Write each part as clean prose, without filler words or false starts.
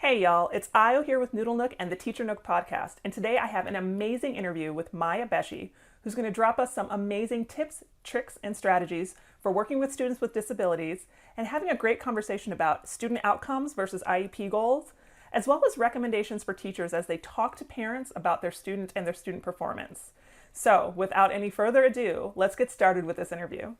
Hey y'all, it's Io here with Noodle Nook and the Teacher Nook podcast, and today I have an amazing interview with Maya Bechi, who's going to drop us some amazing tips, tricks, and strategies for working with students with disabilities and having a great conversation about student outcomes versus IEP goals, as well as recommendations for teachers as they talk to parents about their student and their student performance. So, without any further ado, let's get started with this interview.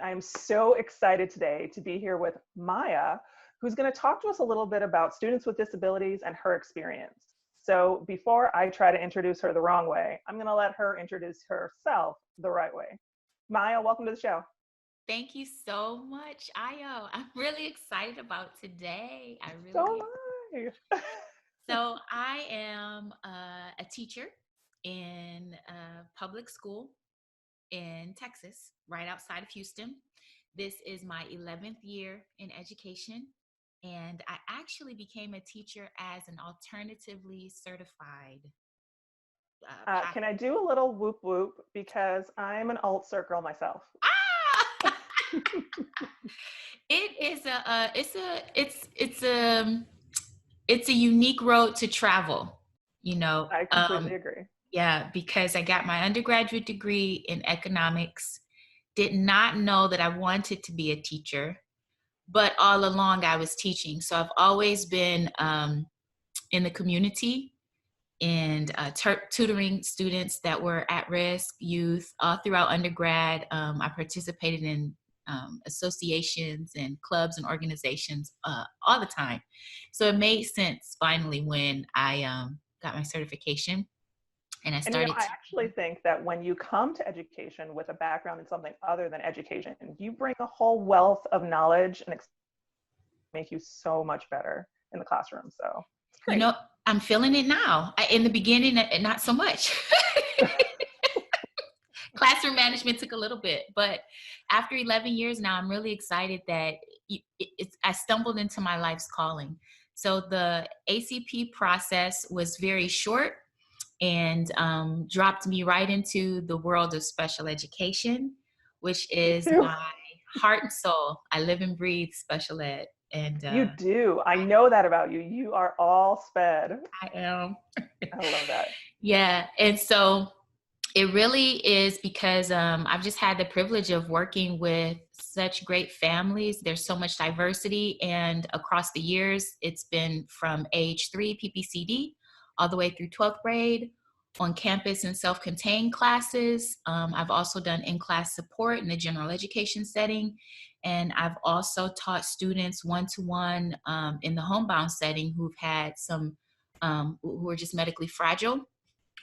I'm so excited today to be here with Maya, who's going to talk to us a little bit about students with disabilities and her experience. So before I try to introduce her the wrong way, I'm going to let her introduce herself the right way. Maya, welcome to the show. Thank you so much, Ayo. I'm really excited about today. I So really am So I am a teacher in a public school in Texas, right outside of Houston. This is my 11th year in education, and I actually became a teacher as an alternatively certified Can path. I do a little whoop whoop because I'm an alt cert girl myself. Ah! It is it's a unique road to travel, you know. I completely agree. Yeah, because I got my undergraduate degree in economics, did not know that I wanted to be a teacher, but all along I was teaching. So I've always been in the community and tutoring students that were at risk, youth, all throughout undergrad. I participated in associations and clubs and organizations all the time. So it made sense finally when I got my certification and I And you know, started I actually teaching. think that when you come to education with a background in something other than education, you bring a whole wealth of knowledge and make you so much better in the classroom. So it's You great. know, I'm feeling it now. In the beginning, not so much. Classroom management took a little bit, but after 11 years now, I'm really excited that I stumbled into my life's calling. So the ACP process was very short and dropped me right into the world of special education, which Me is too. my heart and soul. I live and breathe special ed, and You do. I know that about you. You are all sped. I am. I love that. Yeah, and so it really is because I've just had the privilege of working with such great families. There's so much diversity, and across the years, it's been from age 3 PPCD all the way through 12th grade on campus and self-contained classes. I've also done in-class support in the general education setting, and I've also taught students one-to-one in the homebound setting who've had some who are just medically fragile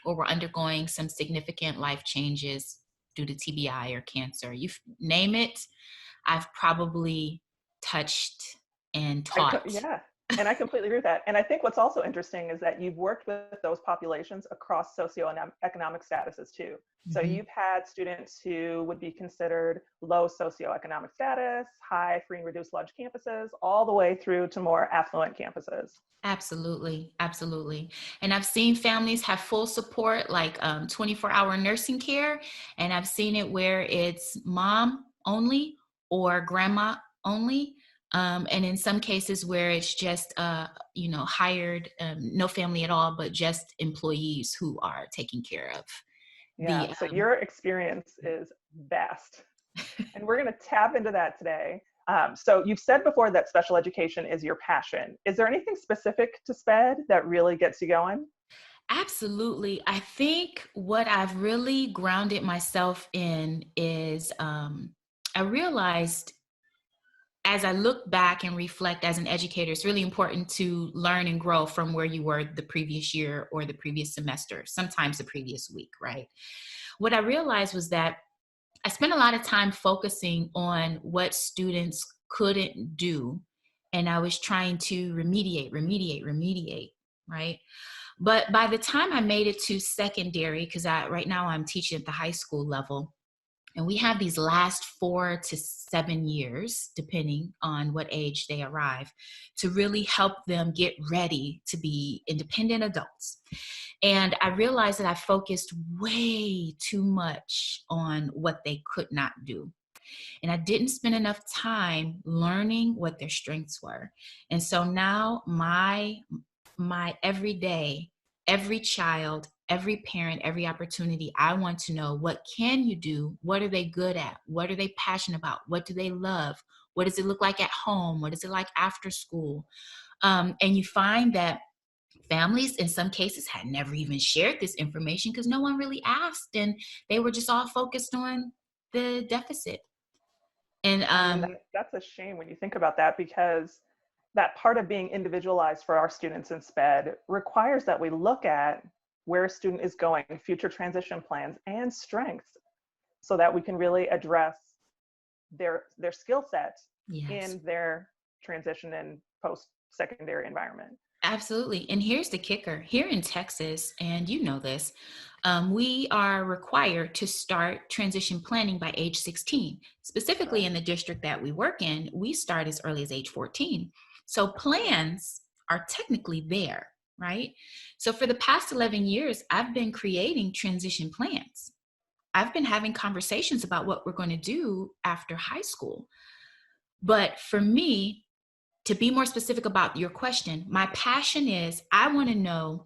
or were undergoing some significant life changes due to TBI or cancer. You name it, I've probably touched and taught. Yeah. And I completely agree with that. And I think what's also interesting is that you've worked with those populations across socioeconomic statuses too. So Mhm. you've had students who would be considered low socioeconomic status, high free and reduced lunch campuses, all the way through to more affluent campuses. Absolutely, absolutely. And I've seen families have full support, like 24-hour nursing care. And I've seen it where it's mom only or grandma only. And in some cases where it's just, hired, no family at all, but just employees who are taking care of the. Yeah. So your experience is vast. And we're going to tap into that today. So you've said before that special education is your passion. Is there anything specific to SPED that really gets you going? Absolutely. I think what I've really grounded myself in is I realized as I look back and reflect as an educator, it's really important to learn and grow from where you were the previous year or the previous semester, sometimes the previous week, right? What I realized was that I spent a lot of time focusing on what students couldn't do, and I was trying to remediate, right? But by the time I made it to secondary, because right now I'm teaching at the high school level, And we have these last 4 to 7 years, depending on what age they arrive, to really help them get ready to be independent adults. And I realized that I focused way too much on what they could not do. And I didn't spend enough time learning what their strengths were. And so now my every day, every child, every parent, every opportunity, I want to know, what can you do? What are they good at? What are they passionate about? What do they love? What does it look like at home? What is it like after school? And you find that families in some cases had never even shared this information because no one really asked, and they were just all focused on the deficit. And I mean, that's a shame when you think about that, because that part of being individualized for our students in SPED requires that we look at where a student is going, future transition plans, and strengths, so that we can really address their skill set yes. in their transition and post-secondary environment. Absolutely. And here's the kicker. Here in Texas, and you know this, we are required to start transition planning by age 16. Specifically Right. in the district that we work in, we start as early as age 14. So plans are technically there, right? So for the past 11 years, I've been creating transition plans. I've been having conversations about what we're going to do after high school. But for me, to be more specific about your question, my passion is I want to know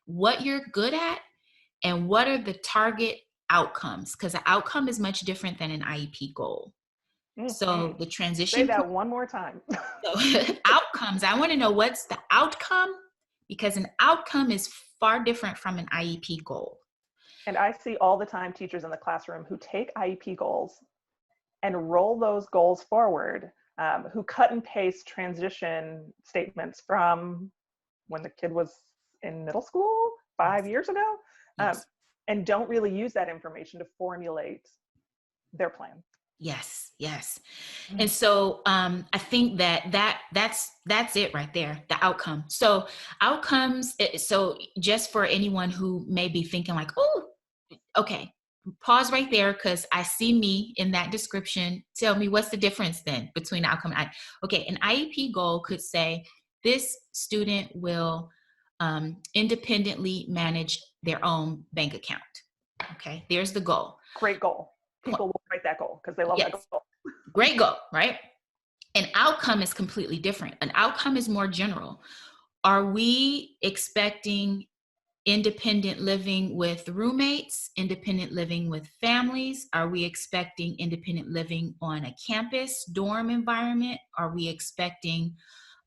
what you're good at and what are the target outcomes, because the outcome is much different than an IEP goal. Mm-hmm. So the Say transition that one more time. outcomes, I want to know what's the outcome, because an outcome is far different from an IEP goal. And I see all the time teachers in the classroom who take IEP goals and roll those goals forward, who cut and paste transition statements from when the kid was in middle school 5 years ago, um, Yes. and don't really use that information to formulate their plan. Yes, yes. And so I think that's it right there, the outcome. So outcomes, so just for anyone who may be thinking like, oh, okay, pause right there, because I see me in that description. Tell me, what's the difference then between the outcome and okay, an IEP goal could say this student will independently manage their own bank account. Okay, there's the goal. Great goal. People will write that goal because they love that Yes, goal. great goal, right? An outcome is completely different. An outcome is more general. Are we expecting independent living with roommates, independent living with families? Are we expecting independent living on a campus, dorm environment? Are we expecting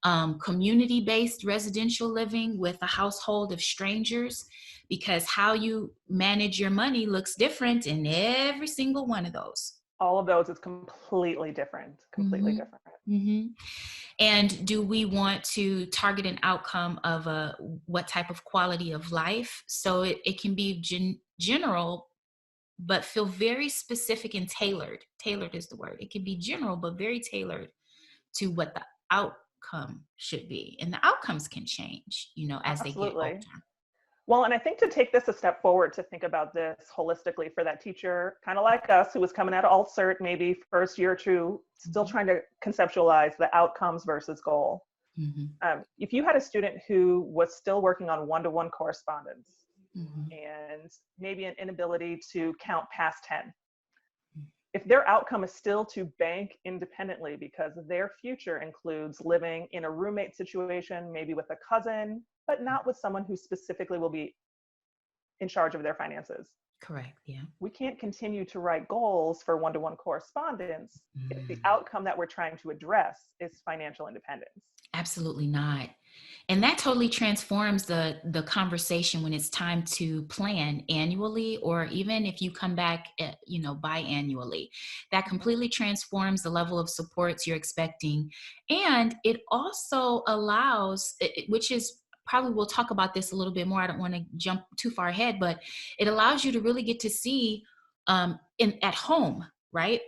community-based residential living with a household of strangers? Because how you manage your money looks different in every single one of those. All of those is completely different, completely Mm-hmm. different. Mm-hmm. And do we want to target an outcome of what type of quality of life? So it can be general, but feel very specific and tailored. Tailored is the word. It can be general, but very tailored to what the outcome should be. And the outcomes can change, as they get older. Absolutely. Well, and I think to take this a step forward, to think about this holistically for that teacher, kind of like us, who was coming out of alt cert, maybe first year or two, still Mm-hmm. trying to conceptualize the outcomes versus goal. Mm-hmm. If you had a student who was still working on one-to-one correspondence Mm-hmm. and maybe an inability to count past 10, if their outcome is still to bank independently because their future includes living in a roommate situation, maybe with a cousin, but not with someone who specifically will be in charge of their finances, Correct. Yeah. we can't continue to write goals for one-to-one correspondence if the outcome that we're trying to address is financial independence. Absolutely not. And that totally transforms the conversation when it's time to plan annually, or even if you come back, biannually. That completely transforms the level of supports you're expecting. And it also allows, which is probably, we'll talk about this a little bit more. I don't want to jump too far ahead, but it allows you to really get to see at home, right?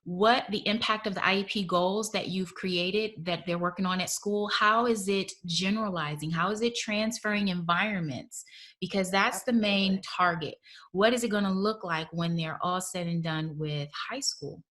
what the impact of the IEP goals that you've created that they're working on at school, how is it generalizing? How is it transferring environments? Because that's the main Absolutely. target. What is it going to look like when they're all said and done with high school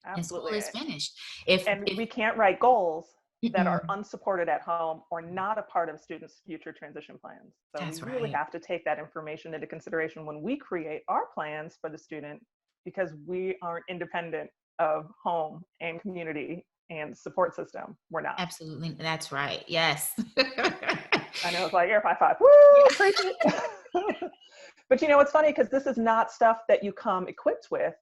and school Absolutely. is finished? If, And if we can't write goals that are mm-mm, unsupported at home or not a part of students' future transition plans. So we that's really right. have to take that information into consideration when we create our plans for the student because we aren't independent of home and community and support system. We're not. Absolutely. That's right. Yes. I know it's like air high five. Woo, Yeah. preach it. But you know, it's funny because this is not stuff that you come equipped with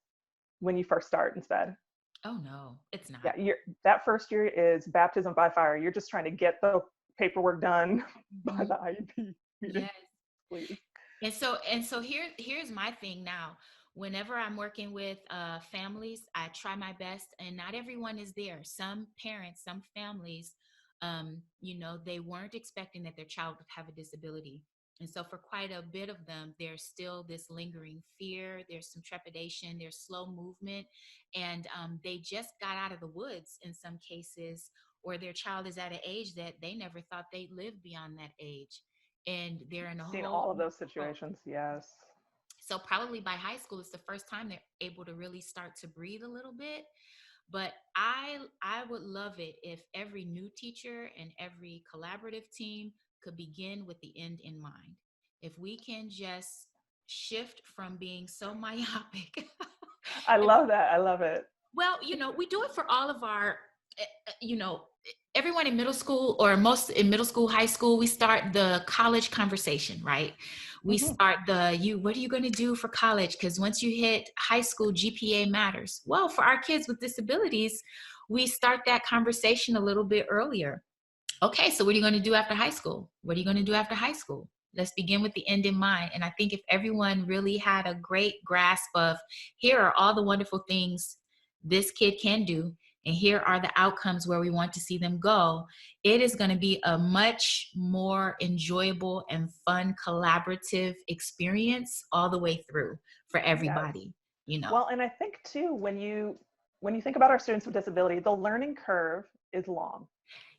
when you first start instead. Oh no, it's Yeah, not. that first year is baptism by fire. You're just trying to get the paperwork done by Mhm. the IEP meeting, Yes. please. And so here's my thing now. Whenever I'm working with families, I try my best, and not everyone is there. Some parents, some families, they weren't expecting that their child would have a disability. And so for quite a bit of them, there's still this lingering fear, there's some trepidation, there's slow movement, and they just got out of the woods in some cases, or their child is at an age that they never thought they'd live beyond that age, and they're in a Seen whole all of new those world. situations, yes. So probably by high school, it's the first time they're able to really start to breathe a little bit. But I would love it if every new teacher and every collaborative team could begin with the end in mind. If we can just shift from being so myopic. I And love that. I love it. well, we do it for all of our, eh, everyone in middle school, or most in middle school, high school, we start the college conversation, right? We Hmm. start what are you going to do for college? Because once you hit high school, GPA matters. Well, for our kids with disabilities, we start that conversation a little bit earlier. Okay, so what are you going to do after high school? What are you going to do after high school? Let's begin with the end in mind. And I think if everyone really had a great grasp of, here are all the wonderful things this kid can do, and here are the outcomes where we want to see them go, it is going to be a much more enjoyable and fun collaborative experience all the way through for Yes. everybody. Well, and I think too, when you think about our students with disability, the learning curve is long.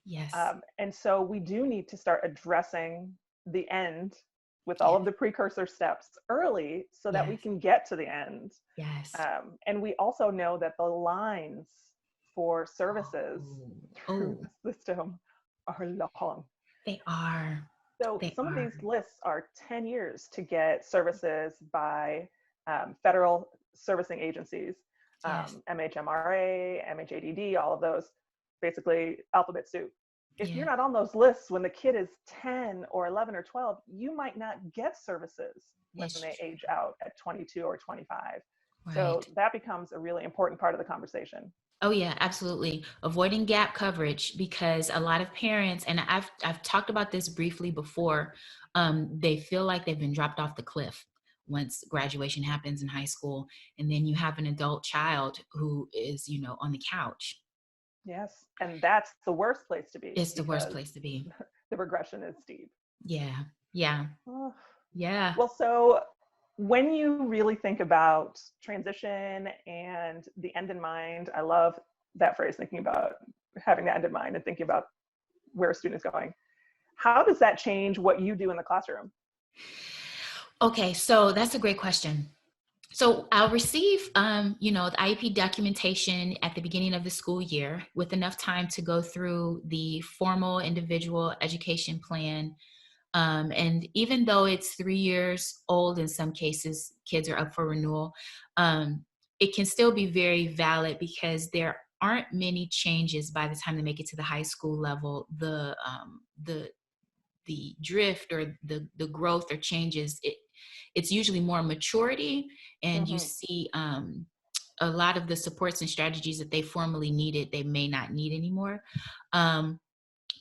Yes. And so we do need to start addressing the end with all Yes. of the precursor steps early so that we Yes. can get to the end. Yes. And we also know that the lines for services Oh, through oh, the system are long. they are. So They some of are. these lists are 10 years to get services by federal servicing agencies, Yes. MHMRA, MHADD, all of those, basically alphabet soup. If you're Yeah. not on those lists when the kid is 10 or 11 or 12, you might not get services when It's they true. age out at 22 or 25. So Right. that becomes a really important part of the conversation. Oh yeah, absolutely. Avoiding gap coverage, because a lot of parents, and I've talked about this briefly before, they feel like they've been dropped off the cliff once graduation happens in high school, and then you have an adult child who is, on the couch. Yes. And that's the worst place to be It's the worst because place to be. the regression is steep. Yeah. Yeah. Oh. Yeah. Well, so when you really think about transition and the end in mind, I love that phrase, thinking about having the end in mind and thinking about where a student is going. How does that change what you do in the classroom? Okay, so that's a great question. So I'll receive, the IEP documentation at the beginning of the school year with enough time to go through the formal individual education plan. And even though it's 3 years old, in some cases, kids are up for renewal, um, it can still be very valid because there aren't many changes by the time they make it to the high school level. The drift or the growth or changes, it's usually more maturity, and you Mm-hmm. see a lot of the supports and strategies that they formerly needed, they may not need anymore. um,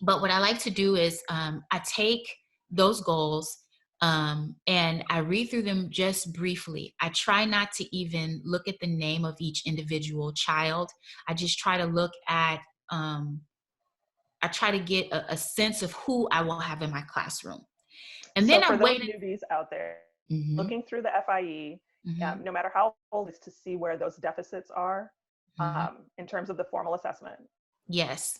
but what I like to do is, I take those goals, and I read through them just briefly. I try not to even look at the name of each individual child. I just try to look at, I try to get a sense of who I will have in my classroom. And So then for I those wait. newbies out there, Mm-hmm, looking through the FIE, mm-hmm. no matter how old, is to see where those deficits are Mhm. in terms of the formal assessment. Yes.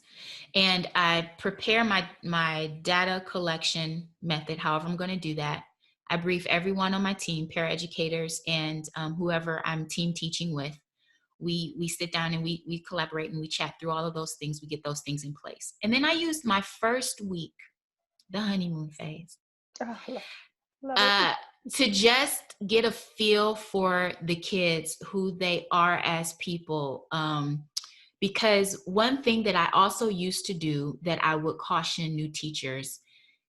And I prepare my data collection method, however I'm going to do that. I brief everyone on my team, paraeducators, and whoever I'm team teaching with. We sit down and we collaborate and we chat through all of those things. We get those things in place. And then I used my first week, the honeymoon phase, Ah, love it. uh, to just get a feel for the kids, who they are as people. Because one thing that I also used to do that I would caution new teachers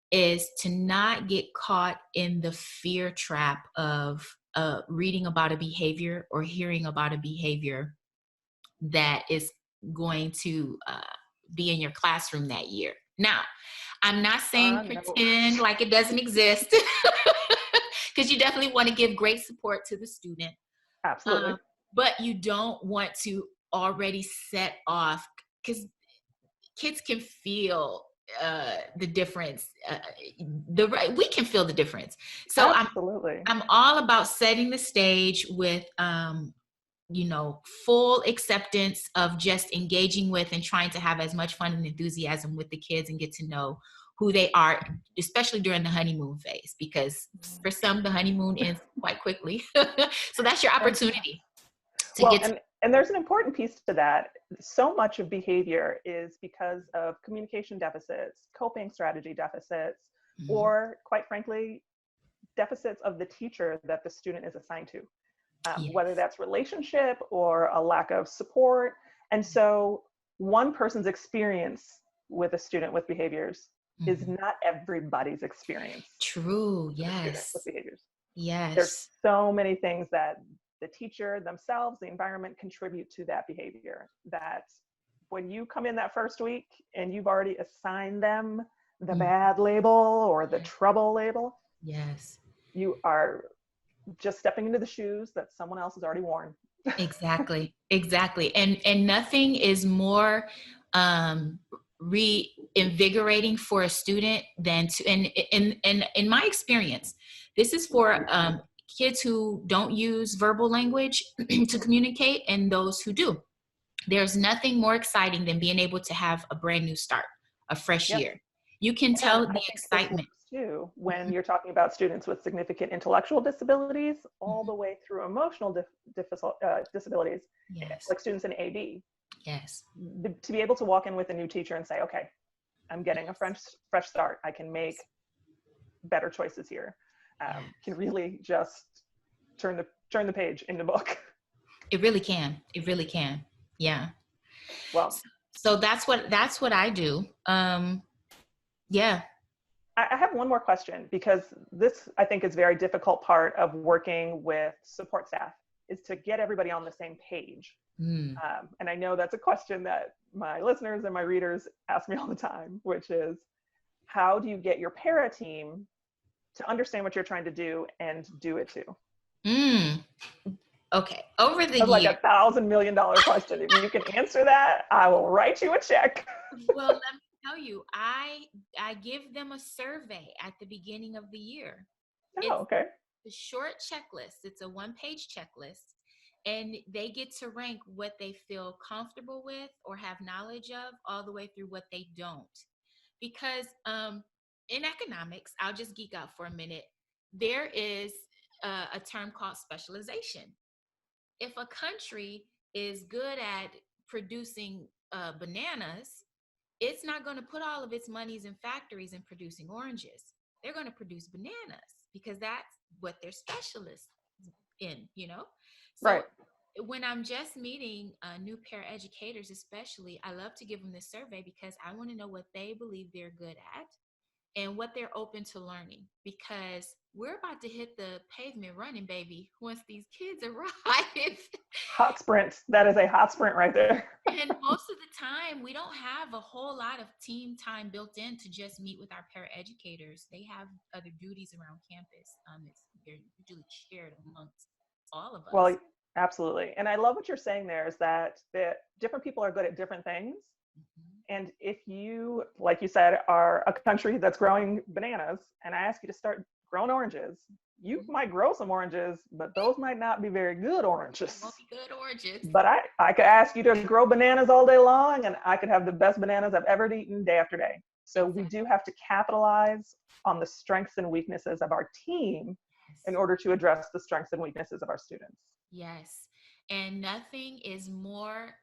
is to not get caught in the fear trap of reading about a behavior or hearing about a behavior that is going to be in your classroom that year. Now, I'm not saying No, pretend like it doesn't exist, because you definitely want to give great support to the student. absolutely. Um, but you don't want to already set off, because kids can feel the difference. We can feel the difference. So Absolutely. I'm all about setting the stage with full acceptance of just engaging with and trying to have as much fun and enthusiasm with the kids and get to know who they are, especially during the honeymoon phase, because for some, the honeymoon ends quite quickly. So that's your opportunity to Well, get to. and there's an important piece to that. So much of behavior is because of communication deficits, coping strategy deficits, Mhm. or quite frankly, deficits of the teacher that the student is assigned to, whether Yes. that's relationship or a lack of support. And so one person's experience with a student with behaviors is Mhm. not everybody's experience True. with a student with Yes. behaviors. There's Yes. so many things that the teacher themselves, the environment contribute to that behavior, that when you come in that first week and you've already assigned them the Mhm. bad label or the Yes. trouble label, Yes. you are just stepping into the shoes that someone else has already worn. Exactly. Exactly. And nothing is more reinvigorating for a student than to, and in my experience, this is for kids who don't use verbal language to communicate and those who do. There's nothing more exciting than being able to have a brand new start, a fresh Yes. year. You can And tell I the think this excitement. works too when Mhm. you're talking about students with significant intellectual disabilities all Mhm. the way through emotional disabilities, Yes. like students in AD. Yes. To be able to walk in with a new teacher and say, okay, I'm getting a fresh start. I can make better choices here. Yes. Can really just turn the page in the book. It really can. It really can. Yeah. Well, So that's what I do. Yeah. I have one more question, because this I think is a very difficult part of working with support staff, is to get everybody on the same page. Mm. And I know that's a question that my listeners and my readers ask me all the time, which is, how do you get your para team to understand what you're trying to do and do it too? Mm. Okay. Over the That's like year. $1,000 million question. If you can answer that, I will write you a check. Well, let me tell you, I give them a survey at the beginning of the year. Oh, It's okay. a short checklist. It's a one-page checklist, and they get to rank what they feel comfortable with or have knowledge of, all the way through what they don't. Because in economics, I'll just geek out for a minute. There is a term called specialization. If a country is good at producing bananas, it's not going to put all of its monies in factories and producing oranges. They're going to produce bananas because that's what they're specialists in. So Right. when I'm just meeting new paraeducators, especially, I love to give them this survey because I want to know what they believe they're good at and what they're open to learning, because we're about to hit the pavement running, baby, once these kids arrive. Hot sprint. That is a hot sprint right there. And most of the time, we don't have a whole lot of team time built in to just meet with our paraeducators. They have other duties around campus. They're usually shared amongst all of us. Well, absolutely. And I love what you're saying there, is that different people are good at different things. Mhm. And if you, like you said, are a country that's growing bananas, and I ask you to start growing oranges, you might grow some oranges, but those might not be very good oranges. Won't be good oranges. But I could ask you to grow bananas all day long, and I could have the best bananas I've ever eaten day after day. So we do have to capitalize on the strengths and weaknesses of our team in order to address the strengths and weaknesses of our students. Yes. And nothing is more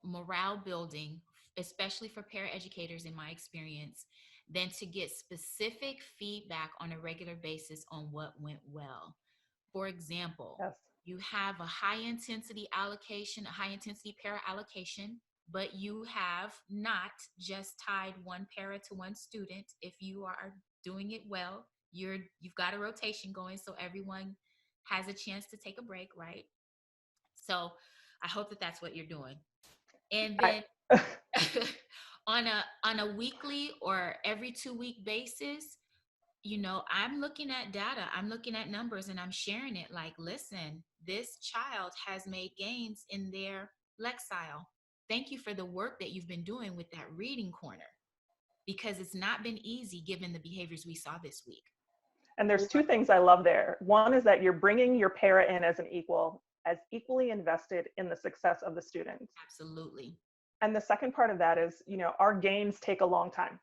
morale building, especially for paraeducators in my experience, than to get specific feedback on a regular basis on what went well. For example, Yes. you have a high intensity allocation, a high intensity para allocation, but you have not just tied one para to one student. If you are doing it well, you've got a rotation going so everyone has a chance to take a break, right? So I hope that that's what you're doing. And then on a weekly or every 2 week basis, I'm looking at data, I'm looking at numbers, and I'm sharing it like, listen, this child has made gains in their lexile. Thank you for the work that you've been doing with that reading corner, because it's not been easy given the behaviors we saw this week. And there's two things I love there. One is that you're bringing your para in as equally invested in the success of the students. Absolutely. And the second part of that is, our gains take a long time.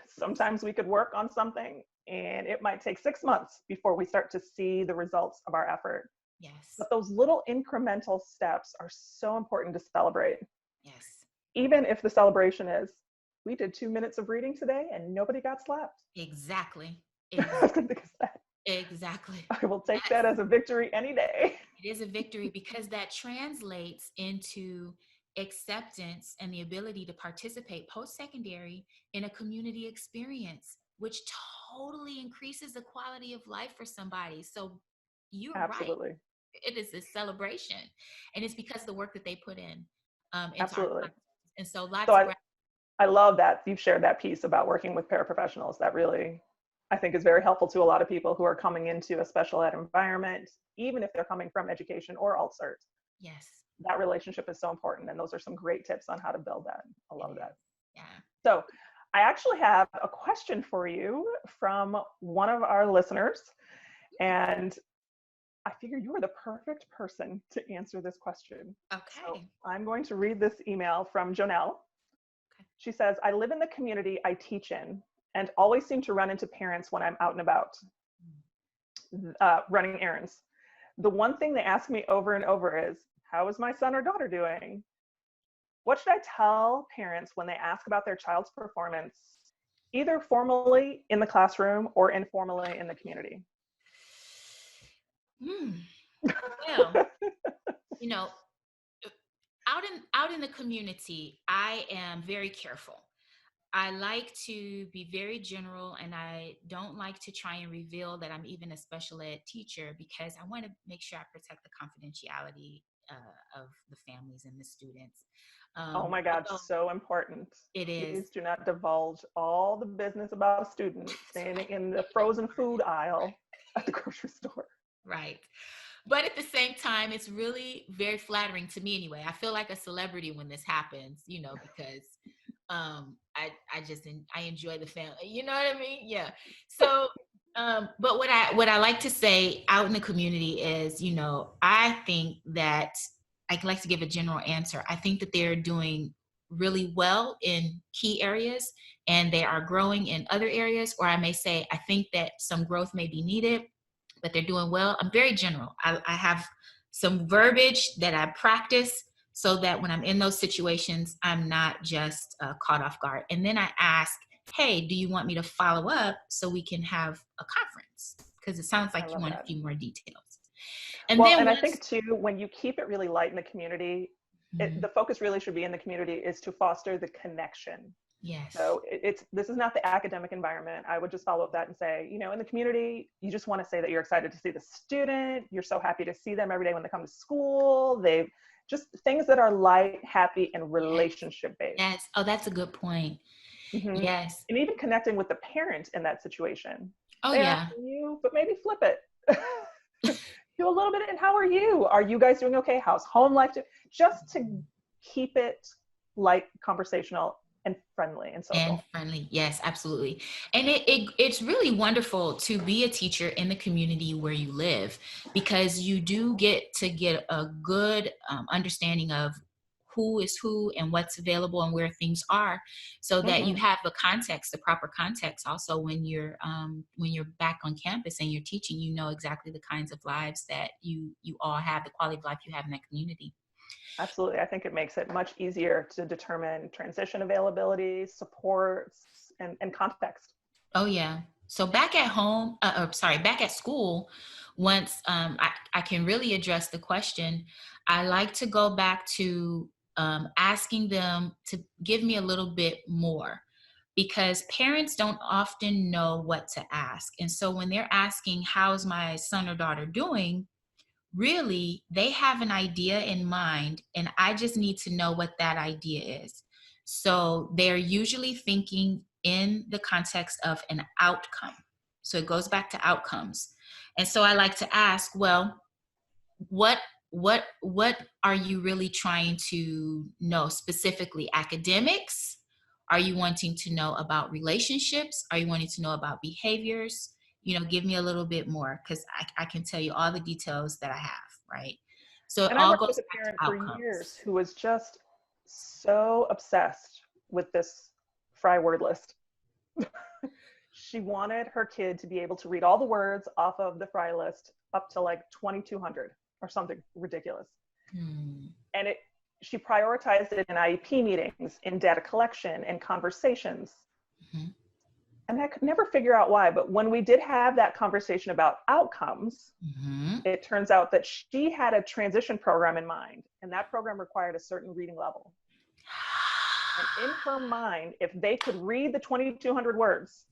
Sometimes we could work on something and it might take 6 months before we start to see the results of our effort. Yes. But those little incremental steps are so important to celebrate. Yes. Even if the celebration is, we did 2 minutes of reading today and nobody got slapped. Exactly. Exactly. I will take that as a victory any day. It is a victory because that translates into acceptance and the ability to participate post-secondary in a community experience, which totally increases the quality of life for somebody. So you're Absolutely. right. It is a celebration, and it's because of the work that they put in. Absolutely. And so lots of I love that you've shared that piece about working with paraprofessionals. That really, I think, is very helpful to a lot of people who are coming into a special ed environment, even if they're coming from education or alt cert. Yes. That relationship is so important. And those are some great tips on how to build that. I love that. Yeah. So I actually have a question for you from one of our listeners. And I figure you are the perfect person to answer this question. Okay. So I'm going to read this email from Jonelle. Okay. She says, I live in the community I teach in and always seem to run into parents when I'm out and about running errands. The one thing they ask me over and over is, how is my son or daughter doing? What should I tell parents when they ask about their child's performance, either formally in the classroom or informally in the community? Well, out in the community, I am very careful. I like to be very general, and I don't like to try and reveal that I'm even a special ed teacher, because I want to make sure I protect the confidentiality of the families and the students. Oh my God, so important. It is. Please do not divulge all the business about a student standing in the frozen food aisle at the grocery store. Right. But at the same time, it's really very flattering to me anyway. I feel like a celebrity when this happens, because I enjoy the family. You know what I mean? Yeah. So, but what I like to say out in the community is, I think that I like to give a general answer. I think that they're doing really well in key areas and they are growing in other areas, or I may say, I think that some growth may be needed, but they're doing well. I'm very general. I have some verbiage that I practice so that when I'm in those situations, I'm not just caught off guard. And then I ask, hey, do you want me to follow up so we can have a conference? Because it sounds like you want a few more details. And I think too, when you keep it really light in the community, the focus really should be in the community is to foster the connection. Yes. So this is not the academic environment. I would just follow up that and say, in the community, you just want to say that you're excited to see the student. You're so happy to see them every day when they come to school. They've just things that are light, happy, and relationship based. Yes. Oh, that's a good point. Mm-hmm. Yes. And even connecting with the parent in that situation. Oh, yeah. You, but maybe flip it. Do a little bit. And how are you? Are you guys doing okay? How's home life? Just to keep it light, conversational. and friendly and And social. friendly. Yes, absolutely. And it's really wonderful to be a teacher in the community where you live, because you do get to get a good understanding of who is who and what's available and where things are, so that you Hmm. have the context, the proper context. Also, when you're back on campus and you're teaching, you know exactly the kinds of lives that you all have, the quality of life you have in that community. Absolutely. I think it makes it much easier to determine transition availability, supports, and context. Oh yeah. So back at home, back at school, once I can really address the question, I like to go back to asking them to give me a little bit more, because parents don't often know what to ask. And so when they're asking, how's my son or daughter doing? Really, they have an idea in mind, and I just need to know what that idea is. So they're usually thinking in the context of an outcome. So it goes back to outcomes. And so I like to ask, well, what what are you really trying to know? Specifically academics? Are you wanting to know about relationships? Are you wanting to know about behaviors? Give me a little bit more, because I can tell you all the details that I have, right? So it And I all worked goes with a back to parent for years outcomes. who was just so obsessed with this fry word list. She wanted her kid to be able to read all the words off of the fry list up to like 2,200 or something ridiculous. Hmm. And she prioritized it in IEP meetings, in data collection, and conversations. Hmm. And I could never figure out why. But when we did have that conversation about outcomes, Hmm. it turns out that she had a transition program in mind, and that program required a certain reading level. And in her mind, if they could read the 2,200 words,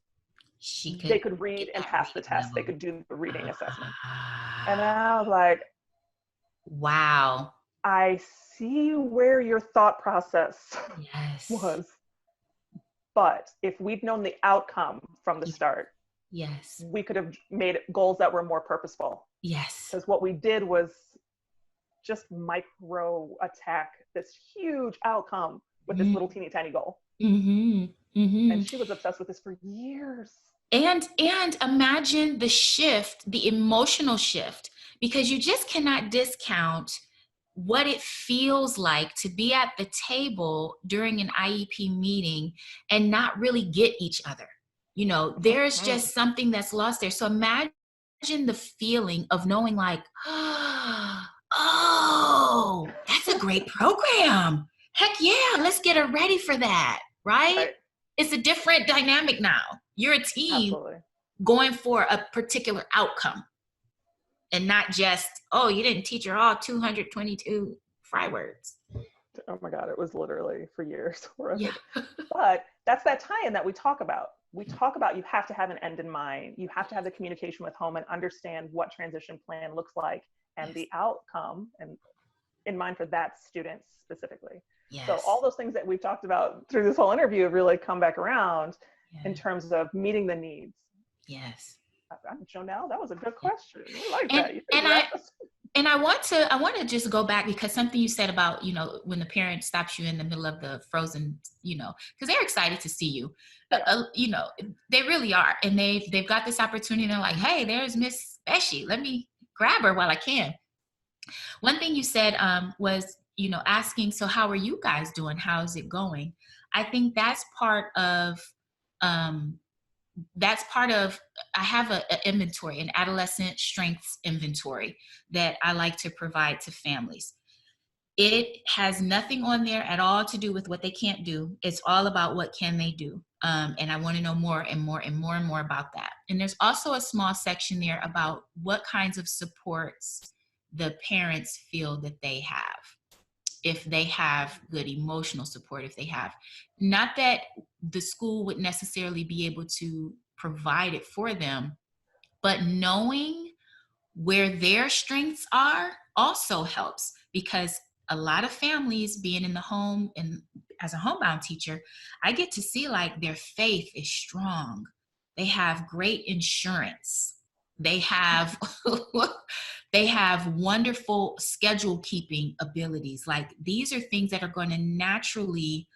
She they could could get read and that pass the reading test. They level. could do the reading assessment. And Ah, I was like, wow. I see where your thought process Yes. was. But if we'd known the outcome from the start, Yes. we could have made goals that were more purposeful. Yes. Because what we did was just micro attack this huge outcome with this little teeny tiny goal. Mm-hmm. And Mm-hmm. she was obsessed with this for years. And imagine the shift, the emotional shift, because you just cannot discount what it feels like to be at the table during an IEP meeting and not really get each other. There's Mm-hmm. just something that's lost there. So imagine the feeling of knowing like, oh, that's a great program. Heck yeah, let's get her ready for that, right? Right. It's a different dynamic now. You're a team Absolutely. going for a particular outcome, and not just, oh, you didn't teach her all 222 fry words. Oh my God, it was literally for years Yeah. horrific. But that's that tie-in that we talk about. We talk about you have to have an end in mind. You have to have the communication with home and understand what transition plan looks like and Yes. the outcome and in mind for that student specifically. So all Yes. those things that we've talked about through this whole interview have really come back around in Yeah. terms of meeting the needs. Yes. Jonelle, that was a good Yeah. question. We like And that. You and figured I out this. and I want to just go back, because something you said about, when the parent stops you in the middle of the frozen, because they're excited to see you. They are. They really are, and they've got this opportunity. And they're like, hey, there's Miss Bechi. Let me grab her while I can. One thing you said was, asking, so how are you guys doing? How's it going? I think um, that's part of, I have an inventory, an adolescent strengths inventory that I like to provide to families. It has nothing on there at all to do with what they can't do. It's all about what can they do. And I want to know more and more and more and more about that. And there's also a small section there about what kinds of supports the parents feel that they have. If they have good emotional support, if they have, not that the school would necessarily be able to provide it for them, but knowing where their strengths are also helps, because a lot of families being in the home, and as a homebound teacher, I get to see like their faith is strong. They have great insurance. They have they have wonderful schedule keeping abilities. Like these are things that are going to naturally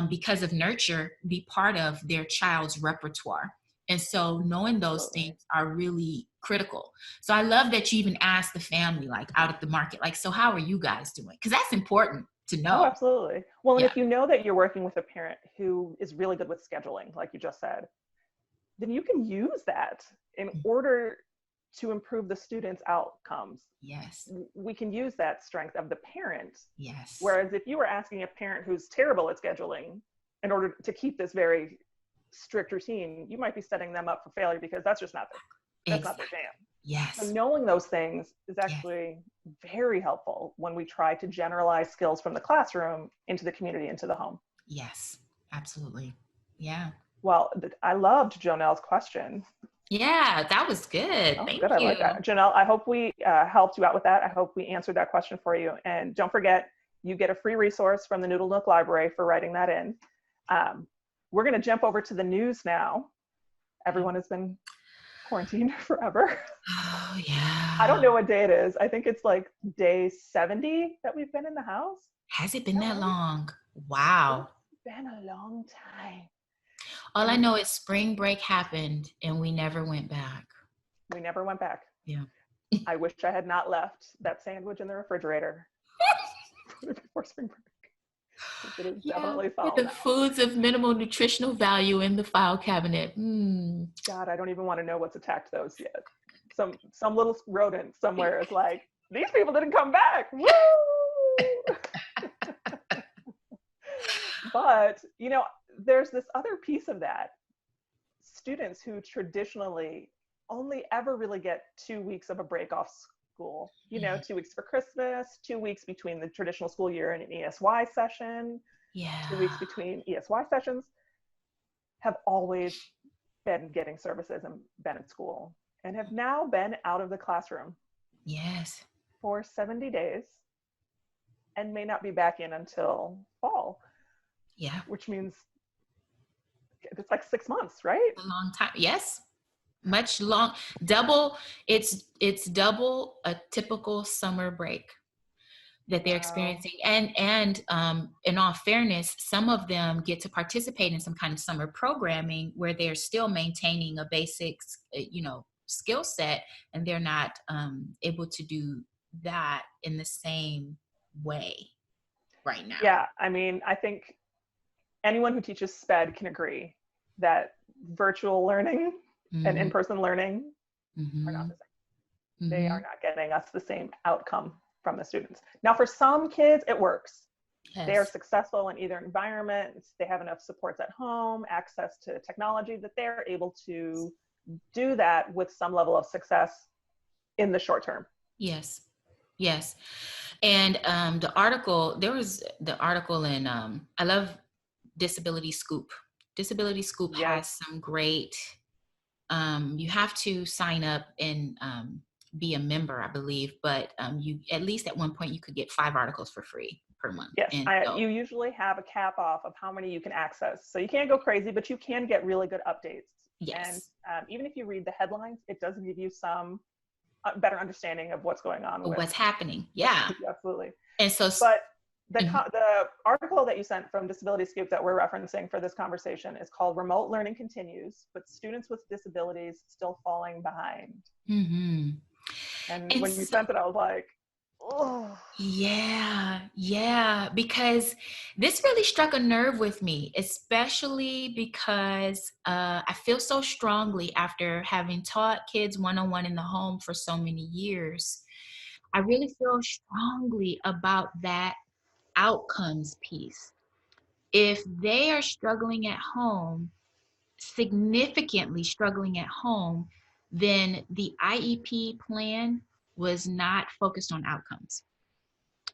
because of nurture, be part of their child's repertoire. And so knowing those Absolutely. things are really critical. So I love that you even asked the family, like out at the market, like, so how are you guys doing? Because that's important to Oh, know. absolutely. Well, and Yeah. if you know that you're working with a parent who is really good with scheduling, like you just said, then you can use that in order to improve the student's outcomes. Yes. We can use that strength of the parent. Yes. Whereas if you were asking a parent who's terrible at scheduling in order to keep this very strict routine, you might be setting them up for failure because that's just not that's not their Exactly. jam. So Yes. knowing those things is Yes. actually very helpful when we try to generalize skills from the classroom into the community, into the home. Yes. Absolutely. Yeah. Well, I loved Jonelle's question. Yeah, that was good. Oh, Thank good. I you. like that. Janelle, I hope we helped you out with that. I hope we answered that question for you. And don't forget, you get a free resource from the Noodle Nook Library for writing that in. We're going to jump over to the news now. Everyone has been quarantined forever. Oh, I don't yeah. know what day it is. I think it's like day 70 that we've been in the house. Has it Is been that that right? long? Wow. It's been a long time. All I And know is spring break happened and we never went back. we never went back. Yeah. I wish I had not left that sandwich in the refrigerator before spring break. It is Yeah, definitely with foul the now. foods of minimal nutritional value in the file cabinet. Mm. God, I don't even want to know what's attacked those yet. Some little rodent somewhere is like, these people didn't come back. Woo! But, you know, there's this other piece of that. Students who traditionally only ever really get 2 weeks of a break off school, you know, 2 weeks for Christmas, 2 weeks between the traditional school year and an ESY session, Yeah. 2 weeks between ESY sessions, have always been getting services and been in school and have now been out of the classroom Yes. for 70 days and may not be back in until fall, Yeah. which means it's like 6 months, right? A long time. Yes. Much long. Double. It's double a typical summer break that they're Wow. experiencing. And in all fairness, some of them get to participate in some kind of summer programming where they're still maintaining a basic, skill set, and they're not able to do that in the same way right now. Yeah, I mean, I think anyone who teaches SPED can agree that virtual learning and Mm-hmm. in-person learning are not Mm-hmm. the same. They Mm-hmm. are not getting us the same outcome from the students. Now, for some kids, it works. They are Yes. successful in either environment. They have enough supports at home, access to technology that they're able to do that with some level of success in the short term. Yes. Yes. And there was the article in, I love Disability Scoop. Disability Scoop Yes. has some great, you have to sign up and be a member, I believe, but you, at least at one point, you could get 5 articles for free per month. Yes, And so, you usually have a cap off of how many you can access. So you can't go crazy, but you can get really good updates. And yes, even if you read the headlines, it does give you some better understanding of what's going on with. what's happening. Yeah. Absolutely. And so, But the mhm. article that you sent from Disability Scoop that we're referencing for this conversation is called Remote Learning Continues, but Students with Disabilities Still Falling Behind. Mm-hmm. And And when you so, sent it, I was like, oh. yeah, because this really struck a nerve with me, especially because I feel so strongly after having taught kids one-on-one in the home for so many years. I really feel strongly about that outcomes piece. If they are struggling at home, significantly struggling at home, then the IEP plan was not focused on outcomes.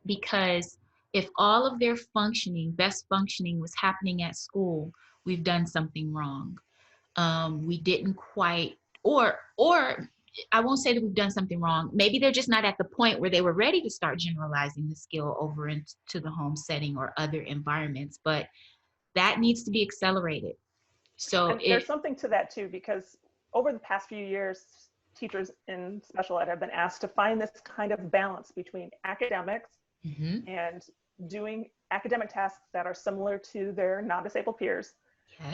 Because if all of their functioning, best functioning was happening at school, we've done something wrong. We didn't quite, or I won't say that we've done something wrong. Maybe they're just not at the point where they were ready to start generalizing the skill over into the home setting or other environments, but that needs to be accelerated. So And there's something to that too, because over the past few years, teachers in special ed have been asked to find this kind of balance between academics Mhm. and doing academic tasks that are similar to their non-disabled peers.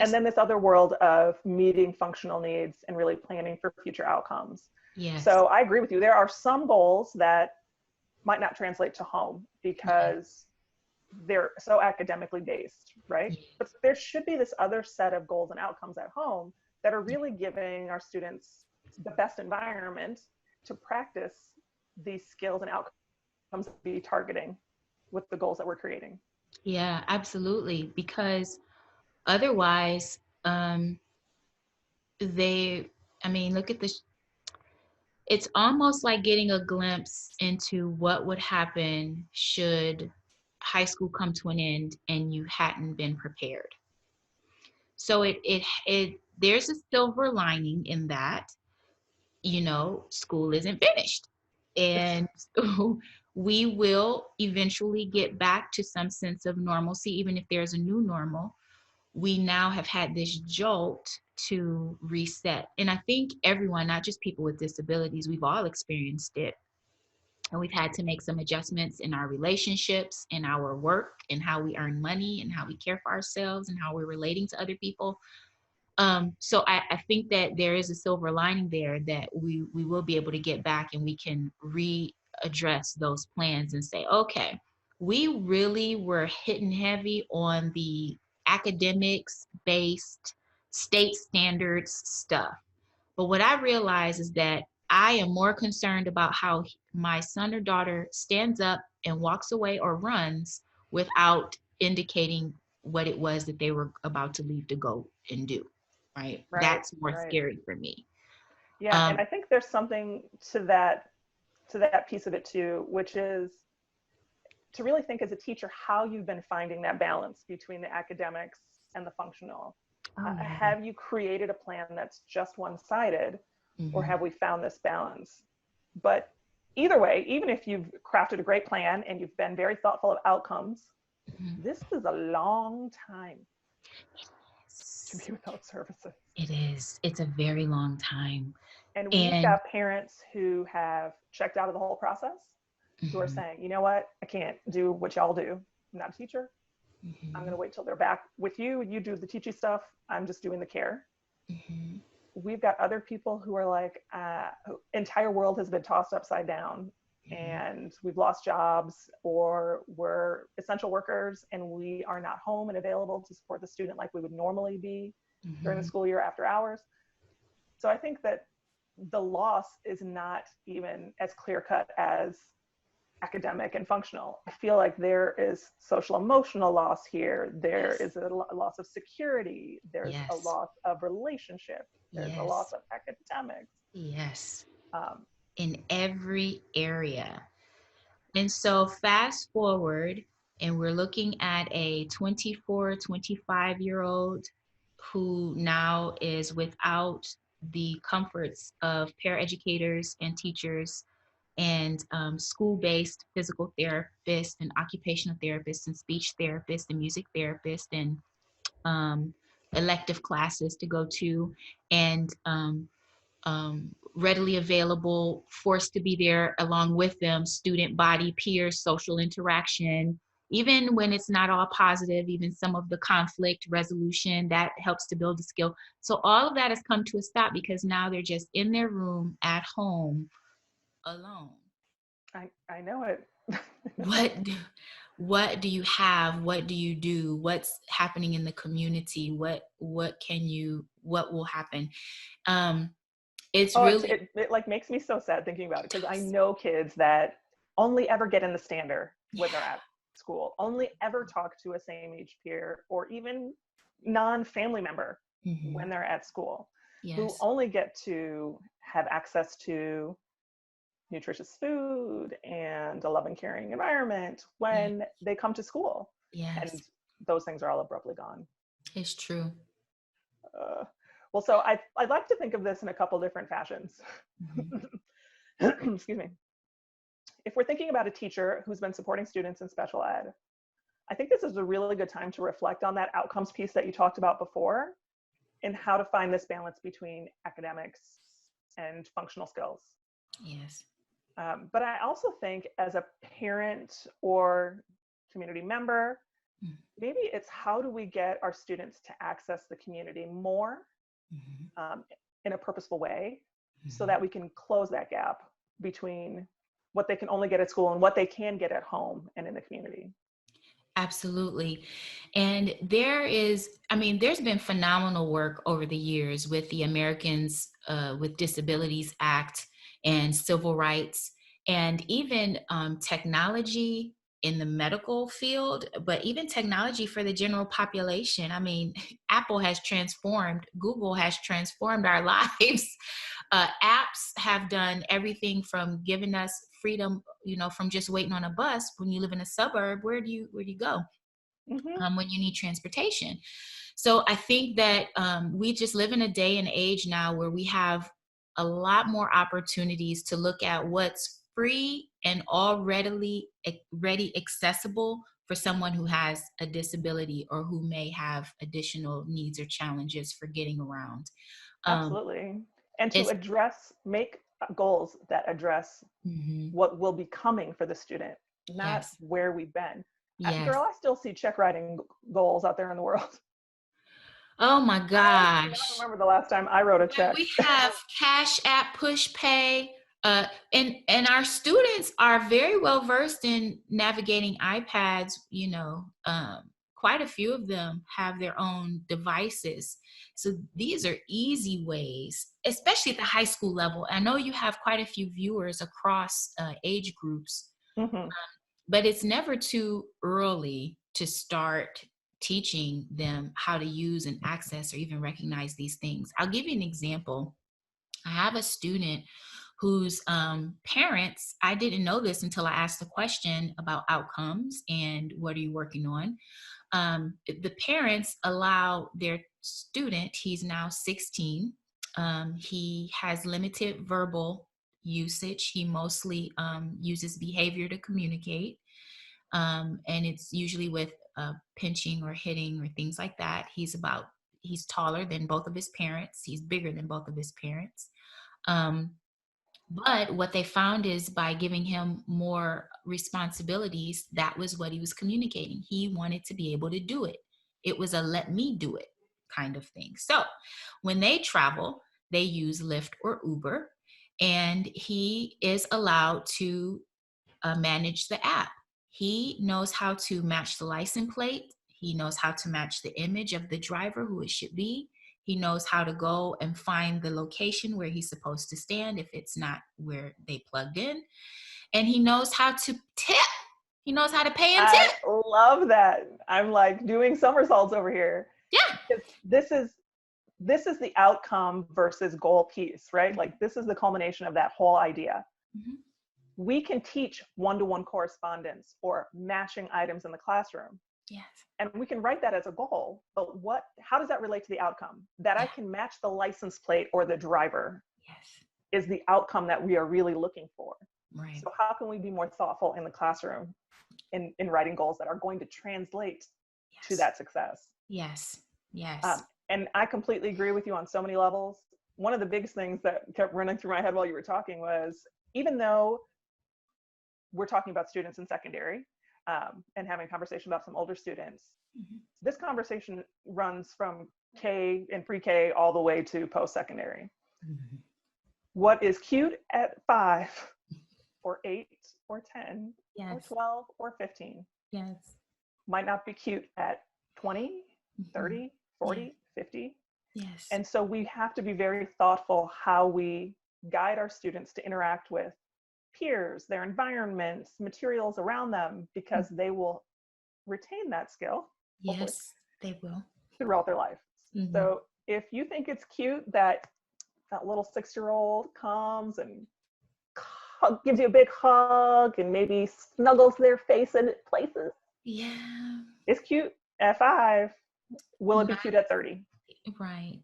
And Yes. then this other world of meeting functional needs and really planning for future outcomes. Yes. So I agree with you. There are some goals that might not translate to home Yeah. because they're so academically based, right? But Yes. there should be this other set of goals and outcomes at home that are Yeah. really giving our students the best environment to practice these skills and outcomes to be targeting with the goals that we're creating. Yeah, absolutely. Because otherwise, they, I mean, look at this. It's almost like getting a glimpse into what would happen should high school come to an end and you hadn't been prepared. So there's a silver lining in that, school isn't finished. And we will eventually get back to some sense of normalcy, even if there's a new normal. We now have had this jolt to reset. And I think everyone, not just people with disabilities, we've all experienced it. And we've had to make some adjustments in our relationships, in our work, in how we earn money, and how we care for ourselves, and how we're relating to other people. So I think that there is a silver lining there, that we will be able to get back and we can readdress those plans and say, okay, we really were hitting heavy on the academics based state standards stuff. But what I realize is that I am more concerned about how my son or daughter stands up and walks away or runs without indicating what it was that they were about to leave to go and do. Right? Right, That's more right. scary for me. Yeah, and Um, I think there's something to that piece of it too, which is to really think as a teacher how you've been finding that balance between the academics and the functional. oh yeah. Have you created a plan that's just one-sided, or Hmm. have we found this balance? But either way, even if you've crafted a great plan and you've been very thoughtful of outcomes, Hmm. this is a long time to be without services. It is. It's a very long time. And we've And got parents who have checked out of the whole process, who are mhm, saying, you know what, I can't do what y'all do. I'm not a teacher. I'm going to mhm, wait till they're back with you. You do the teachy stuff. I'm just doing the care. mhm, We've got other people who are like, entire world has been tossed upside down mhm, and we've lost jobs, or we're essential workers and we are not home and available to support the student like we would normally be during the mhm. school year after hours. So I think that the loss is not even as clear cut as academic and functional. I feel like there is social emotional loss here. There Yes. is a loss of security. There's a Yes. loss of relationship. There's a loss Yes. of academics. Yes. Um, In every area. And so fast forward, and we're looking at a 24, 25-year-old who now is without the comforts of paraeducators and teachers and school-based physical therapists and occupational therapists and speech therapists and music therapists and um, elective classes to go to, and readily available, forced to be there along with them, student body, peers, social interaction, even when it's not all positive, even some of the conflict resolution that helps to build a skill. So all of that has come to a stop because now they're just in their room at home alone. I know it. What do, what do you have? What do you do? What's happening in the community? What will happen? Um, it's Oh, really it like makes me so sad thinking about it because I know kids that only ever get in the stander when they're at school, only ever talk to a same age peer or even non-family member when Mhm. they're at school, who Yes. only get to have access to nutritious food and a loving, caring environment Yeah. when they come to school. Yes. And those things are all abruptly gone. It's true. Uh, well, so I'd like to think of this in a couple different fashions. Mhm. Excuse me. If we're thinking about a teacher who's been supporting students in special ed, I think this is a really good time to reflect on that outcomes piece that you talked about before and how to find this balance between academics and functional skills. Yes. But I also think as a parent or community member. Mhm. Maybe it's how do we get our students to access the community more Mhm. in a purposeful way so Mhm. that we can close that gap between what they can only get at school and what they can get at home and in the community. Absolutely. And there's been phenomenal work over the years with the Americans with Disabilities Act and civil rights, and even technology in the medical field, but even technology for the general population. I mean, Apple has transformed, Google has transformed our lives. Apps have done everything from giving us freedom, from just waiting on a bus. When you live in a suburb, where do you go Mm-hmm. when you need transportation? So I think that we just live in a day and age now where we have a lot more opportunities to look at what's free and all ready accessible for someone who has a disability or who may have additional needs or challenges for getting around. Um, Absolutely. And to it's make goals that address mhm. what will be coming for the student, not Yes, where we've been. yes. Girl, I still see check writing goals out there in the world. Oh my I cannot gosh. remember the last time I wrote a When check. we have Cash App, Push Pay, and our students are very well versed in navigating iPads. Quite a few of them have their own devices, so these are easy ways, especially at the high school level. I know you have quite a few viewers across age groups, Mm-hmm. but it's never too early to start teaching them how to use and access or even recognize these things. I'll give you an example. I have a student whose parents, I didn't know this until I asked the question about outcomes and what are you working on. The parents allow their student, he's now 16, he has limited verbal usage. He mostly uses behavior to communicate, and it's usually with pinching or hitting or things like that. He's taller than both of his parents. He's bigger than both of his parents. Um, but what they found is by giving him more responsibilities, that was what he was communicating. He wanted to be able to do it. It was a let me do it kind of thing. So when they travel, they use Lyft or Uber, and he is allowed to manage the app. He knows how to match the license plate. He knows how to match the image of the driver who it should be. He knows how to go and find the location where he's supposed to stand if it's not where they plugged in. And he knows how to tip. He knows how to pay and I tip. love that. I'm like doing somersaults over here. Yeah. Because this is the outcome versus goal piece, right? Like this is the culmination of that whole idea. Mhm. We can teach one-to-one correspondence or matching items in the classroom. Yes. And we can write that as a goal, but how does that relate to the outcome? That I Yeah. can match the license plate or the driver Yes. is the outcome that we are really looking for. Right. So how can we be more thoughtful in the classroom in writing goals that are going to translate to Yes. that success? Yes. Um, Yes. and I completely agree with you on so many levels. One of the biggest things that kept running through my head while you were talking was, even though we're talking about students in secondary and having a conversation about some older students, Mhm. this conversation runs from K and pre-K all the way to post-secondary. Mhm. What is cute at 5 or 8 or 10 or Yes. 12 or 15 Yes. might not be cute at 20, Mhm. 30, Yeah. 40, 50. Yes. And so we have to be very thoughtful how we guide our students to interact with peers, their environments, materials around them, because they will retain that skill, hopefully, Yes, they will. throughout their life. Mhm. So if you think it's cute that that little 6-year-old comes and gives you a big hug and maybe snuggles their face in places, Yeah. it's cute at 5. Will it be Not cute at 30? right.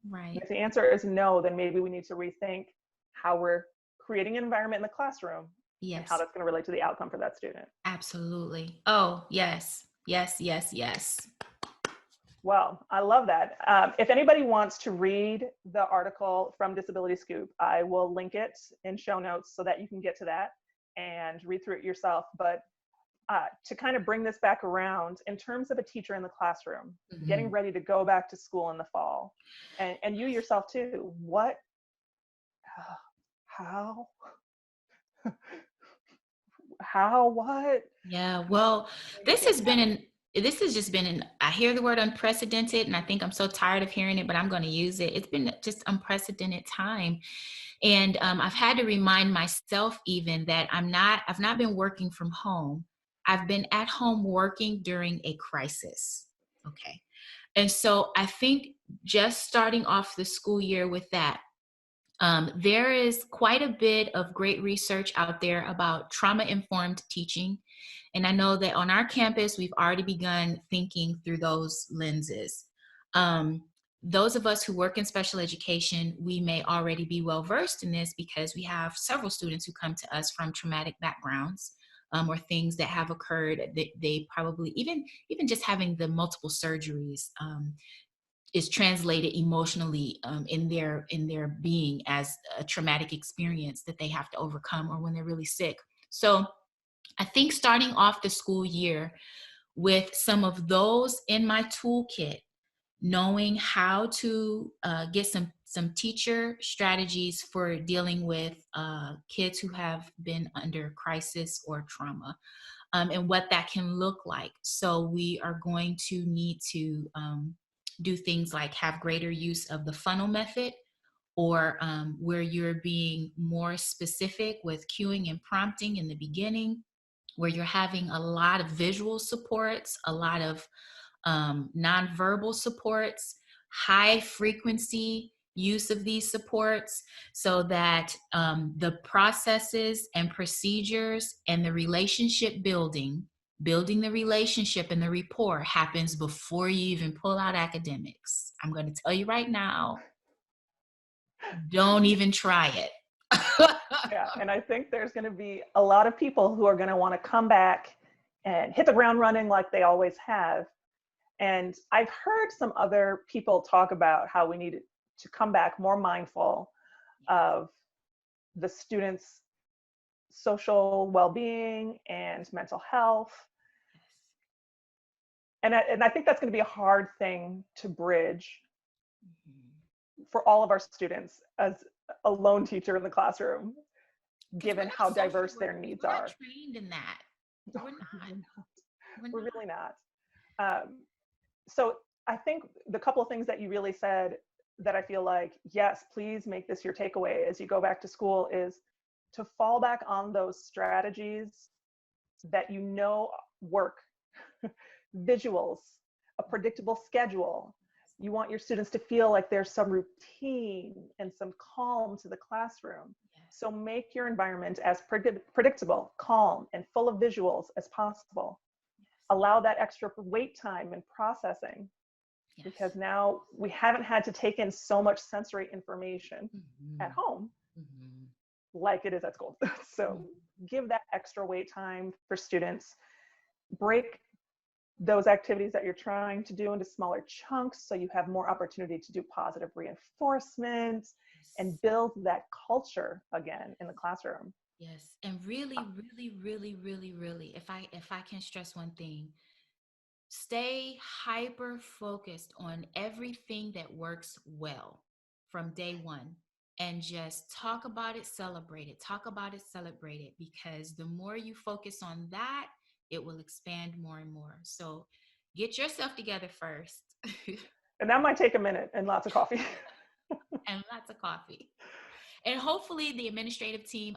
And Right. if the answer is no, then maybe we need to rethink how we're creating an environment in the classroom and how Yes. that's going to relate to the outcome for that student. Absolutely. Oh, yes. Yes, yes, yes. Well, I love that. If anybody wants to read the article from Disability Scoop, I will link it in show notes so that you can get to that and read through it yourself. But to kind of bring this back around in terms of a teacher in the classroom, getting Mhm. ready to go back to school in the fall, and you yourself too, how, what? Yeah, well, Make this it has been an this has just been an I hear the word unprecedented, and I think I'm so tired of hearing it, but I'm going to use it. It's been just unprecedented time. And I've had to remind myself even that I've not been working from home. I've been at home working during a crisis. Okay. And so I think just starting off the school year with that, there is quite a bit of great research out there about trauma informed teaching. And I know that on our campus, we've already begun thinking through those lenses. Um, those of us who work in special education, we may already be well versed in this because we have several students who come to us from traumatic backgrounds, or things that have occurred. They probably even just having the multiple surgeries, is translated emotionally, in their being as a traumatic experience that they have to overcome, or when they're really sick. So I think starting off the school year with some of those in my toolkit, knowing how to get some teacher strategies for dealing with kids who have been under crisis or trauma, and what that can look like. So we are going to need to do things like have greater use of the funnel method, or where you're being more specific with cueing and prompting in the beginning, where you're having a lot of visual supports, a lot of nonverbal supports, high frequency use of these supports, so that the processes and procedures and the relationship building the relationship and the rapport happens before you even pull out academics. I'm going to tell you right now, don't even try it. Yeah, and I think there's going to be a lot of people who are going to want to come back and hit the ground running like they always have. And I've heard some other people talk about how we need to come back more mindful of the students' social well-being and mental health. And I think that's going to be a hard thing to bridge for all of our students as a lone teacher in the classroom, Because we're given not how social diverse their workers. needs We're not are. trained in that. We're not. We're We're not. really not. Um, so I think the couple of things that you really said that I feel like, yes, please make this your takeaway as you go back to school, is to fall back on those strategies that you know work. Visuals, a predictable schedule. You want your students to feel like there's some routine and some calm to the classroom. Yes. So make your environment as predictable, calm, and full of visuals as possible. Allow that extra wait time and processing, Yes. because now we haven't had to take in so much sensory information at Mhm. home Mhm. like it is at school. So give that extra wait time for students. Break those activities that you're trying to do into smaller chunks so you have more opportunity to do positive reinforcement Yes. and build that culture again in the classroom. Yes. And really, really, really, really, really, if I can stress one thing, stay hyper focused on everything that works well from day one, and just talk about it, celebrate it, talk about it, celebrate it, because the more you focus on that, it will expand more and more. So get yourself together first. And that might take a minute and lots of coffee. And lots of coffee. And hopefully the administrative team,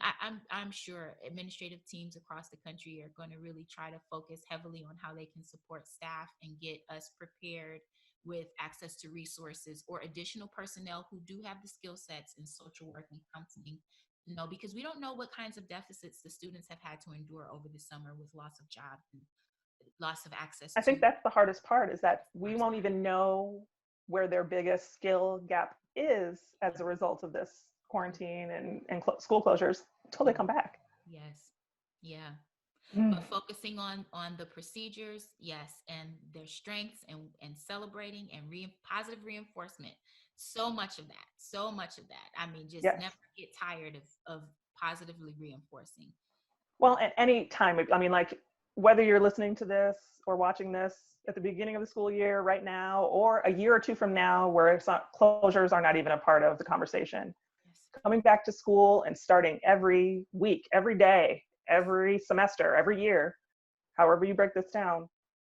I'm sure administrative teams across the country are going to really try to focus heavily on how they can support staff and get us prepared with access to resources or additional personnel who do have the skill sets in social work and counseling. Because we don't know what kinds of deficits the students have had to endure over the summer with loss of jobs and loss of access I to. think that's the hardest part, is that we won't even know where their biggest skill gap is as a result of this quarantine and school closures until they come back. Yes. Yeah. Mm. But focusing on the procedures, yes, and their strengths, and celebrating and positive reinforcement. So much of that, so much of that. I mean, just Yes. never get tired of positively reinforcing. Well, at any time, I mean, like, whether you're listening to this or watching this at the beginning of the school year right now, or a year or two from now where it's not, closures are not even a part of the conversation, Yes. coming back to school and starting every week, every day, every semester, every year, however you break this down,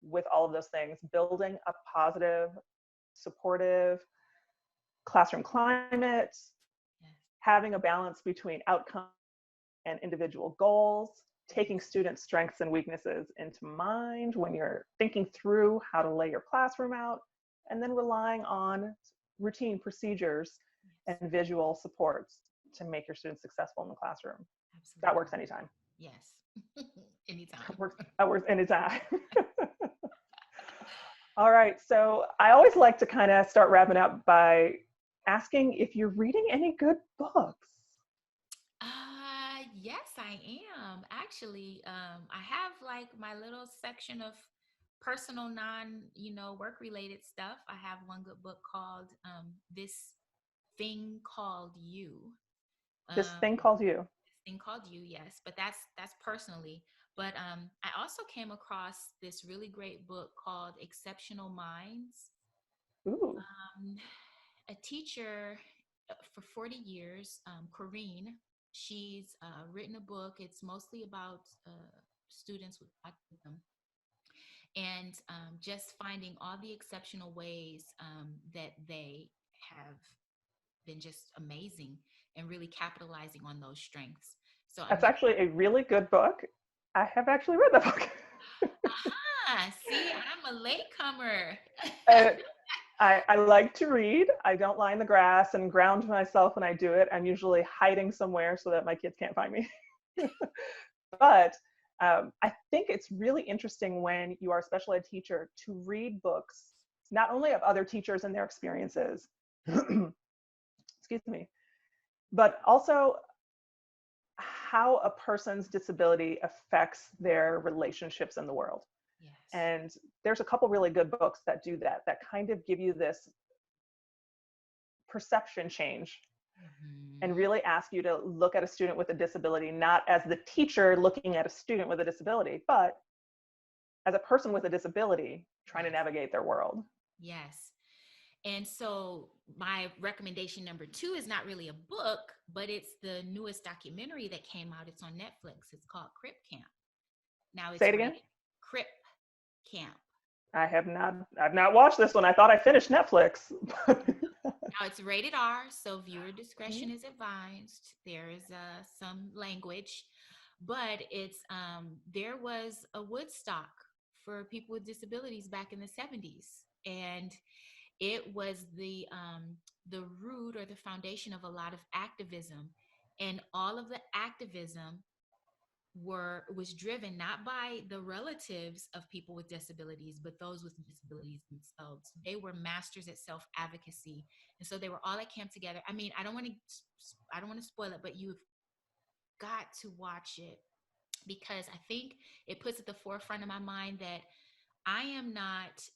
with all of those things, building a positive, supportive classroom climate, Yes. having a balance between outcome and individual goals, taking students' strengths and weaknesses into mind when you're thinking through how to lay your classroom out, and then relying on routine procedures and Yes. visual supports to make your students successful in the classroom. That Absolutely. works anytime. Yes. Anytime. That works anytime. All right, so I always like to kind of start wrapping up by asking if you're reading any good books. Yes, I am. Actually, I have like my little section of personal work related stuff. I have one good book called This Thing Called You. This Um, thing called you. this thing called you, yes, but that's personally. But I also came across this really great book called Exceptional Minds. Ooh, Um, a teacher for 40 years, Corinne, she's written a book. It's mostly about students with autism and just finding all the exceptional ways that they have been just amazing and really capitalizing on those strengths. So I'm that's really, actually a really good book. I have actually read that book. aha, see, I'm a latecomer. uh, I like to read. I don't lie in the grass and ground myself when I do it. I'm usually hiding somewhere so that my kids can't find me. But I think it's really interesting when you are a special ed teacher to read books, not only of other teachers and their experiences, excuse me, but also how a person's disability affects their relationships in the world. Yes. And there's a couple really good books that do that, that kind of give you this perception change and Mhm. really ask you to look at a student with a disability, not as the teacher looking at a student with a disability, but as a person with a disability trying to Yes. navigate their world. Yes. And so my recommendation number two is not really a book, but it's the newest documentary that came out. It's on Netflix. It's called Crip Camp. Now Say it's it again. rated Crip Camp. I've not watched this one. I thought I finished Netflix. Now it's rated R, so viewer discretion is advised. There is some language, but it's there was a Woodstock for people with disabilities back in the 70s, and it was the root or the foundation of a lot of activism, and all of the activism was driven not by the relatives of people with disabilities, but those with disabilities themselves. They were masters at self advocacy, and so they were all at camp together. I mean, I don't want to spoil it, but you've got to watch it because I think it puts at the forefront of my mind that I am not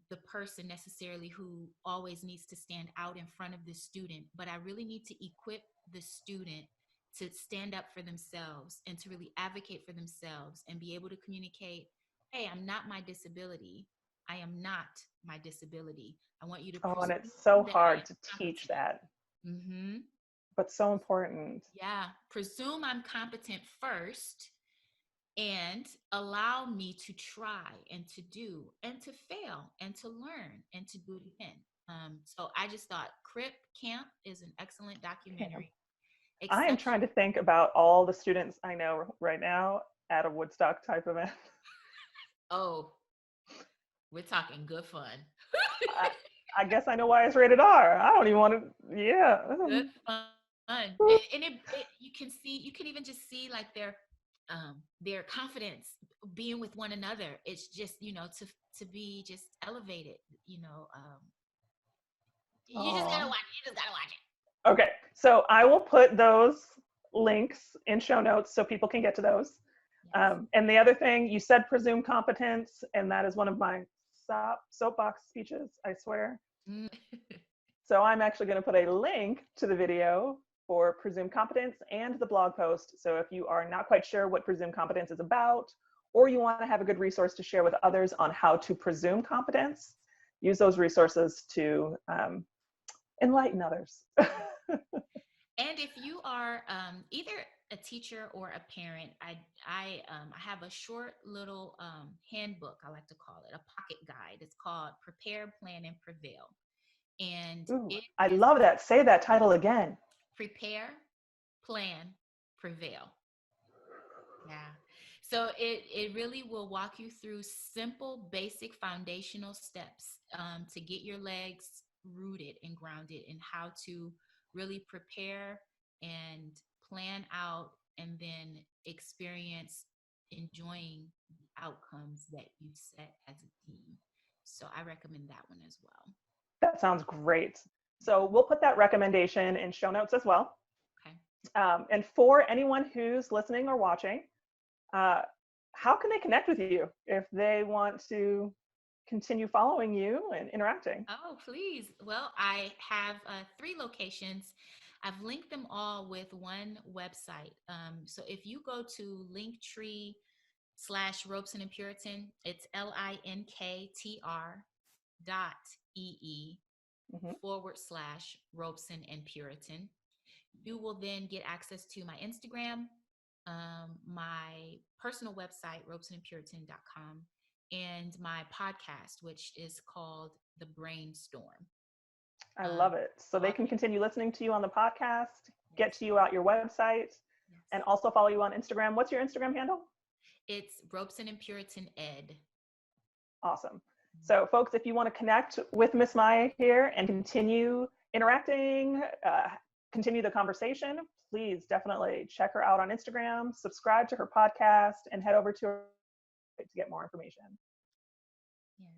the person necessarily who always needs to stand out in front of the student, but I really need to equip the student to stand up for themselves and to really advocate for themselves and be able to communicate, hey, I'm not my disability. I am not my disability. I want you to Oh, and presume it's so that I hard am to teach competent. that, Mm-hmm. but so important. Yeah. Presume I'm competent first and allow me to try and to do and to fail and to learn and to do it again. So I just thought Crip Camp is an excellent Camp. documentary. I am Exception. trying to think about all the students I know right now at a Woodstock type event. Oh, we're talking good fun. I, I guess I know why it's rated R. I don't even want to. Yeah. Good fun. And you can even just see like their confidence being with one another. It's just, to be just elevated, you just gotta Oh. watch it. You just gotta watch it. Okay. So I will put those links in show notes so people can get to those. Yes. And the other thing, you said presume competence, and that is one of my soapbox speeches, I swear. Mm. So I'm actually going to put a link to the video for presume competence and the blog post. So if you are not quite sure what presume competence is about, or you want to have a good resource to share with others on how to presume competence, use those resources to enlighten others. And if you are either a teacher or a parent, I have a short little handbook, I like to call it, a pocket guide. It's called Prepare, Plan, and Prevail. And Ooh, it I is love that. Say that title again. Prepare, Plan, Prevail. Yeah. So it really will walk you through simple, basic foundational steps to get your legs rooted and grounded in how to really prepare and plan out and then experience enjoying the outcomes that you set as a team. So I recommend that one as well. That sounds great. So we'll put that recommendation in show notes as well. Okay. And for anyone who's listening or watching, how can they connect with you if they want to continue following you and interacting? Oh, please. Well, I have 3 locations. I've linked them all with one website. So if you go to Linktree/Robeson and Puritan, it's linktr.ee Mhm. /Robeson and Puritan. You will then get access to my Instagram, my personal website, robesonandpuritan.com, and my podcast, which is called The Brainstorm. I Um, love it. So they all can these, continue listening to you on the podcast, get yes, to you at your website, yes. and also follow you on Instagram. What's your Instagram handle? It's Robeson and Puritan Ed. Awesome. Mhm. So folks, if you want to connect with Miss Maya here and continue interacting, continue the conversation, please definitely check her out on Instagram, subscribe to her podcast, and head over to her to get more information. Yes.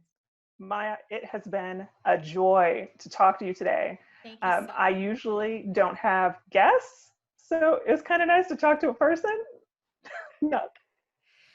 Maya, it has been a joy to talk to you today. Thank you so I usually don't have guests, so it was kind of nice to talk to a person, not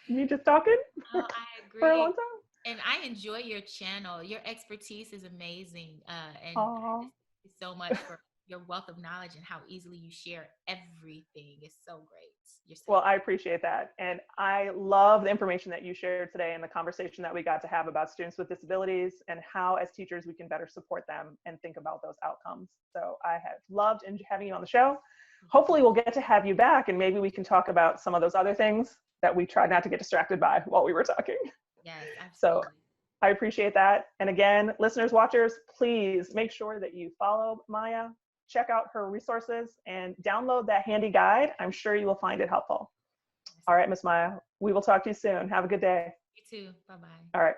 me just talking Oh, I for a agree. long time. And I enjoy your channel. Your expertise is amazing. And I Aw. just thank you so much for your wealth of knowledge and how easily you share everything. It's so great. You're so Well, I appreciate that. And I love the information that you shared today and the conversation that we got to have about students with disabilities and how, as teachers, we can better support them and think about those outcomes. So I have loved having you on the show. Hopefully, we'll get to have you back and maybe we can talk about some of those other things that we tried not to get distracted by while we were talking. Yes, So absolutely. I appreciate that. And again, listeners, watchers, please make sure that you follow Maya, check out her resources, and download that handy guide. I'm sure you will find it helpful. Yes. All right, Miss Maya, we will talk to you soon. Have a good day. You too. Bye bye. All right.